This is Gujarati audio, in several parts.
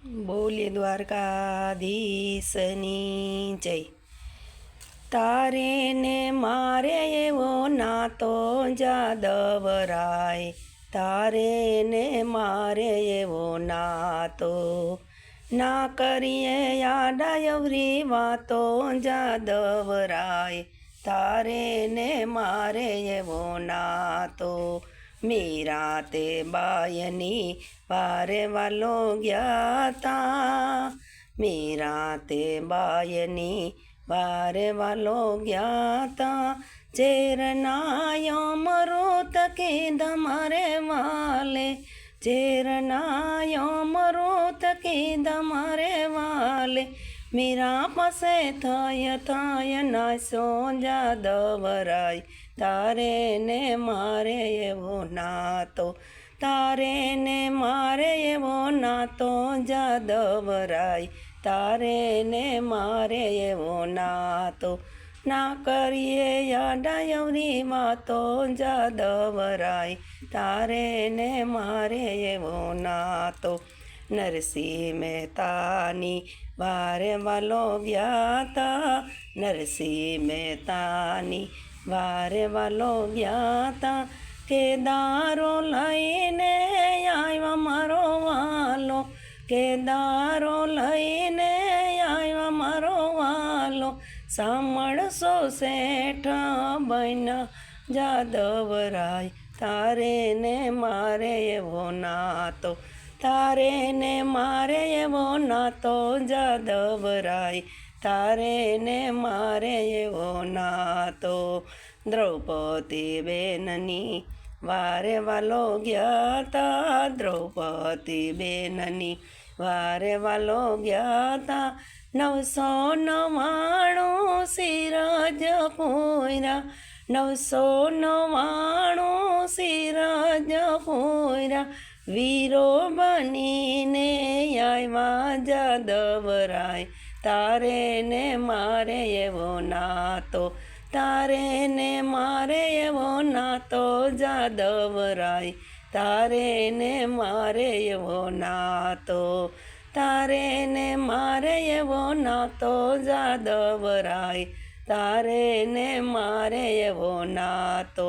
બોલીએ દ્વારકાધીશની જય। તારે ને મારે એવો નાતો જાદવરાય, તારે ને મારે એવો નાતો, ના કરીએ આડાયવરી વાતો જાદવરાય, તારે ને મારે એવો નાતો। મીરા તે બાયની વારે વાલો ગયા તા, મીરા તે બાયની વારે વાલો ગયા તા, ઝેરનાયો મરુત કીધા મારે વાલે, ઝેરનાયો મરુત કીધા મારે વાલે, મીરા પાસે થય નાસો જાદવરાય, તારે ને મારે એવો નાતો, તારે ને મારે એવો નાતો જાદવરાય, તારે ને મારે એવો નાતો, ના કરીએ આડાયવરી વાતો જાદવરાય, તારે ને મારે એવો નાતો। નરસિંહ મહેતાની વારે વાલો ગયા તા, નરસિંહ મહેતાની વારે વાલો ગયા તા, કેદારો લઈને આવ્યા મારો વાલો, કેદારો લઈને આવ્યા મારો વાલો, સાંભળશો શેઠ બન્યા જાદવરાય, તારે ને મારે એવો નાતો, તારે ને મારે એવો નાતો જાદવરાય, તારે ને મારે એવો નાતો। દ્રૌપદી બેનની વારે વાલો ગયા તા, દ્રૌપદી બેનની વારે વાલો ગયા તા, 999 સિરાજ પૂર્યા, 999 સિરાજ પૂર્યા, વીરો બનીને આવ્યા જાદવરાય, તારે ને મારે એવો નાતો, તારે ને મારે એવો નાતો જાદવરાય, તારે ને મારે એવો નાતો, તારે ને મારે એવો નાતો જાદવરાય, તારે ને મારે એવો નાતો।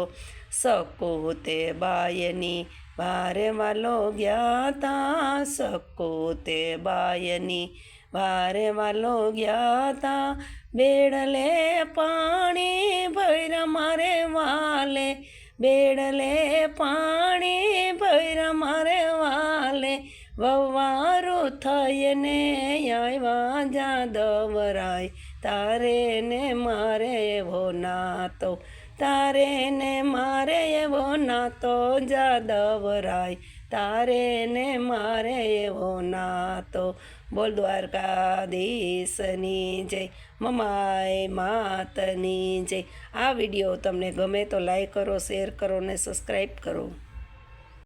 સકુતે બાયની વારે વાલો ગયા તા, સકુતે બાયની વારે વાલો ગયા તા, બેડલે પાણી ભૈરા મારે વાલે, બેડલે પાણી ભૈરા મારે વાલે, વવારું થઈને આવ્યા જાદવરાય, તારે ને મારે એવો નાતો, તારે ને મારે એવો નાતો જાદવરાય, તારે ને મારે એવો નાતો। બોલ દ્વારકાધીશની જય, મમાય માતની જય। આ વિડીયો તમને ગમે તો લાઈક કરો, શેર કરો ને સબસ્ક્રાઈબ કરો।